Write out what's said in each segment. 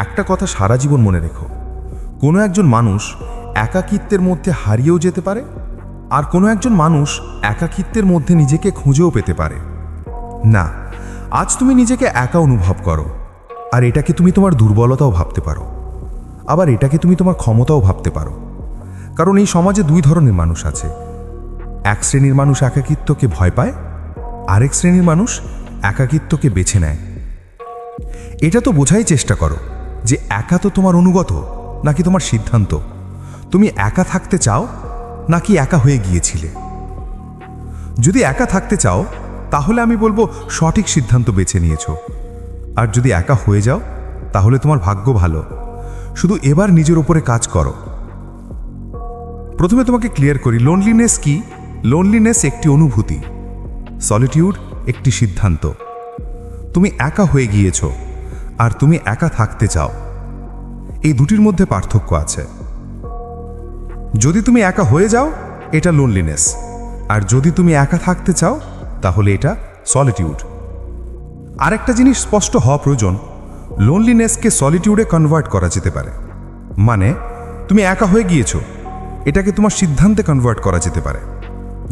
একটা কথা সারা জীবন মনে রেখো, কোনো একজন মানুষ একাকিত্বের মধ্যে হারিয়েও যেতে পারে, আর কোনো একজন মানুষ একাকিত্বের মধ্যে নিজেকে খুঁজেও পেতে পারে। না, আজ তুমি নিজেকে একা অনুভব করো, আর এটাকে তুমি তোমার দুর্বলতাও ভাবতে পারো, আবার এটাকে তুমি তোমার ক্ষমতাও ভাবতে পারো। কারণ এই সমাজে দুই ধরনের মানুষ আছে। এক শ্রেণীর মানুষ একাকিত্বকে ভয় পায়, আরেক শ্রেণীর মানুষ একাকিত্বকে বেছে নেয়। এটা তো বোঝাই চেষ্টা করো যে একা তো তোমার অনুগত নাকি তোমার সিদ্ধান্ত। তুমি একা থাকতে চাও নাকি একা হয়ে গিয়েছিলে? যদি একা থাকতে চাও তাহলে আমি বলবো সঠিক সিদ্ধান্ত বেছে নিয়েছো। আর যদি একা হয়ে যাও তাহলে তোমার ভাগ্য ভালো। শুধু এবার নিজের উপরে কাজ করো। প্রথমে তোমাকে ক্লিয়ার করি, লোনলিনেস কি? লোনলিনেস একটি অনুভূতি, সলিটিউড একটি সিদ্ধান্ত। তুমি একা হয়ে গিয়েছো আর তুমি একা থাকতে চাও, এই দুটির মধ্যে পার্থক্য আছে। যদি তুমি একা হয়ে যাও এটা লোনলিনেস, আর যদি তুমি একা থাকতে চাও তাহলে এটা সলিটিউড। আরেকটা জিনিস স্পষ্ট হওয়া প্রয়োজন, লোনলিনেসকে সলিটিউডে কনভার্ট করা যেতে পারে। মানে তুমি একা হয়ে গিয়েছো, এটাকে তোমার সিদ্ধান্তে কনভার্ট করা যেতে পারে,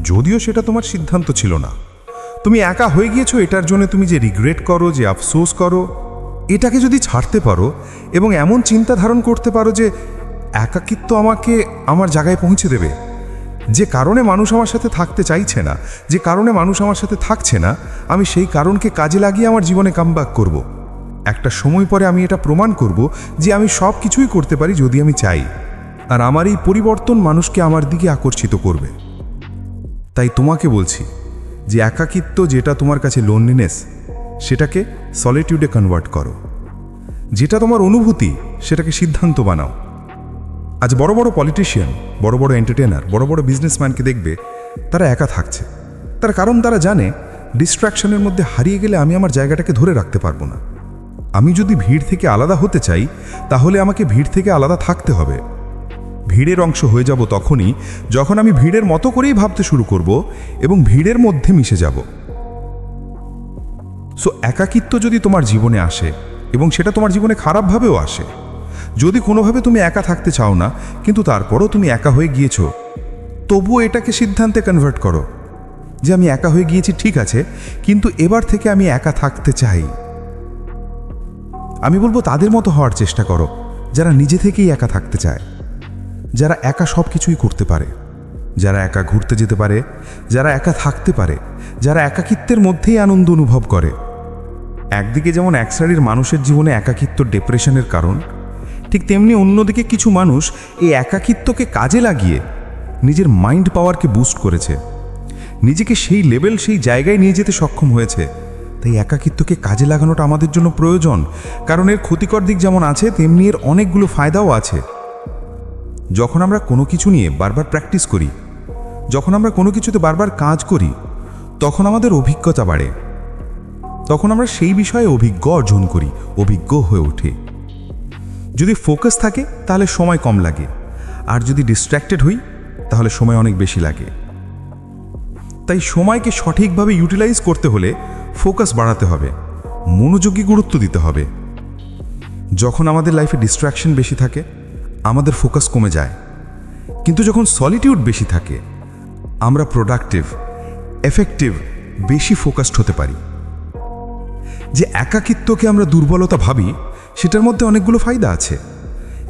যদিও সেটা তোমার সিদ্ধান্ত ছিল না। তুমি একা হয়ে গিয়েছো, এটার জন্য তুমি যে রিগ্রেট করো, যে আফসোস করো, এটাকে যদি ছাড়তে পারো এবং এমন চিন্তা ধারণ করতে পারো যে একাকিত্ব আমাকে আমার জায়গায় পৌঁছে দেবে, যে কারণে মানুষ আমার সাথে থাকতে চাইছে না, যে কারণে মানুষ আমার সাথে থাকছে না, আমি সেই কারণকে কাজে লাগিয়ে আমার জীবনে কামব্যাক করব। একটা সময় পরে আমি এটা প্রমাণ করব যে আমি সব কিছুই করতে পারি যদি আমি চাই, আর আমার এই পরিবর্তন মানুষকে আমার দিকে আকর্ষিত করবে। তাই তোমাকে বলছি যে একাকিত্ব যেটা তোমার কাছে লোনলিনেস, সেটাকে সলিটিউডে কনভার্ট করো। যেটা তোমার অনুভূতি সেটাকে সিদ্ধান্ত বানাও। আজ বড় বড় পলিটিশিয়ান, বড় বড় এন্টারটেনার, বড় বড় বিজনেসম্যানকে দেখবে তারা একা থাকছে। তার কারণ তারা জানে ডিস্ট্র্যাকশনের মধ্যে হারিয়ে গেলে আমি আমার জায়গাটাকে ধরে রাখতে পারবো না। আমি যদি ভিড় থেকে আলাদা হতে চাই তাহলে আমাকে ভিড় থেকে আলাদা থাকতে হবে। ভিড়ের অংশ হয়ে যাব তখনই যখন আমি ভিড়ের মতো করেই ভাবতে শুরু করব এবং ভিড়ের মধ্যে মিশে যাব। সো একাকিত্ব যদি তোমার জীবনে আসে এবং সেটা তোমার জীবনে খারাপভাবেও আসে, যদি কোনোভাবে তুমি একা থাকতে চাও না কিন্তু তারপরও তুমি একা হয়ে গিয়েছো, তবুও এটাকে সিদ্ধান্তে কনভার্ট করো যে আমি একা হয়ে গিয়েছি, ঠিক আছে, কিন্তু এবার থেকে আমি একা থাকতে চাই। আমি বলবো তাদের মতো হওয়ার চেষ্টা করো যারা নিজে থেকেই একা থাকতে চায়, যারা একা সব কিছুই করতে পারে, যারা একা ঘুরতে যেতে পারে, যারা একা থাকতে পারে, যারা একাকিত্বের মধ্যেই আনন্দ অনুভব করে। একদিকে যেমন এক শ্রেণীর মানুষের জীবনে একাকিত্ব ডিপ্রেশনের কারণ, ঠিক তেমনি অন্যদিকে কিছু মানুষ এই একাকিত্বকে কাজে লাগিয়ে নিজের মাইন্ড পাওয়ারকে বুস্ট করেছে, নিজেকে সেই লেভেল, সেই জায়গায় নিয়ে যেতে সক্ষম হয়েছে। তাই একাকিত্বকে কাজে লাগানোটা আমাদের জন্য প্রয়োজন, কারণ এর ক্ষতিকর দিক যেমন আছে তেমনি এর অনেকগুলো ফায়দাও আছে। যখন আমরা কোনো কিছু নিয়ে বারবার প্র্যাকটিস করি, যখন আমরা কোনো কিছুতে বারবার কাজ করি, তখন আমাদের অভিজ্ঞতা বাড়ে, তখন আমরা সেই বিষয়ে অভিজ্ঞ অর্জন করি, অভিজ্ঞ হয়ে ওঠে। যদি ফোকাস থাকে তাহলে সময় কম লাগে, আর যদি ডিস্ট্র্যাক্টেড হই তাহলে সময় অনেক বেশি লাগে। তাই সময়কে সঠিকভাবে ইউটিলাইজ করতে হলে ফোকাস বাড়াতে হবে, মনোযোগী গুরুত্ব দিতে হবে। যখন আমাদের লাইফে ডিস্ট্র্যাকশন বেশি থাকে আমাদের ফোকাস কমে যায়, কিন্তু যখন সলিটিউড বেশি থাকে আমরা প্রোডাক্টিভ, এফেক্টিভ, বেশি ফোকাসড হতে পারি। যে একাকিত্বকে আমরা দুর্বলতা ভাবি সেটার মধ্যে অনেকগুলো ফায়দা আছে।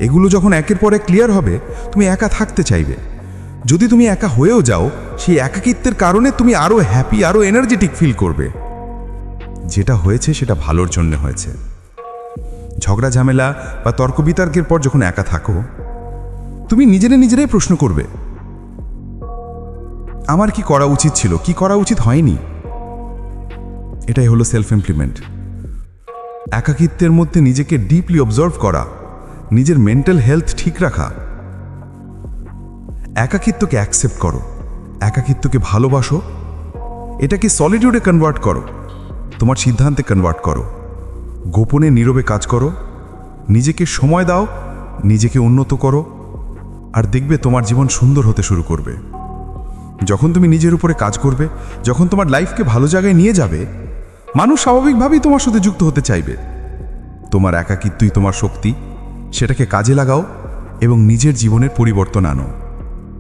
এগুলো যখন একের পর এক ক্লিয়ার হবে তুমি একা থাকতে চাইবে। যদি তুমি একা হয়েও যাও সেই একাকিত্বের কারণে তুমি আরও হ্যাপি, আরও এনার্জেটিক ফিল করবে। যেটা হয়েছে সেটা ভালোর জন্য হয়েছে। ঝগড়া ঝামেলা বা তর্ক বিতর্কের পর যখন একা থাকো তুমি নিজেরাই প্রশ্ন করবে, আমার কি করা উচিত ছিল, কি করা উচিত হয়নি। এটাই হলো সেলফ ইমপ্লিমেন্ট। একাকিত্বের মধ্যে নিজেকে ডিপলি অবজার্ভ করা, নিজের মেন্টাল হেলথ ঠিক রাখা। একাকিত্বকে অ্যাকসেপ্ট করো, একাকিত্বকে ভালোবাসো, এটাকে সলিটিউডে কনভার্ট করো, তোমার সিদ্ধান্তে কনভার্ট করো। গোপনে নীরবে কাজ করো, নিজেকে সময় দাও, নিজেকে উন্নত করো, আর দেখবে তোমার জীবন সুন্দর হতে শুরু করবে। যখন তুমি নিজের উপরে কাজ করবে, যখন তোমার লাইফকে ভালো জায়গায় নিয়ে যাবে, মানুষ স্বাভাবিকভাবেই তোমার সাথে যুক্ত হতে চাইবে। তোমার একাকিত্বই তোমার শক্তি, সেটাকে কাজে লাগাও এবং নিজের জীবনের পরিবর্তন আনো।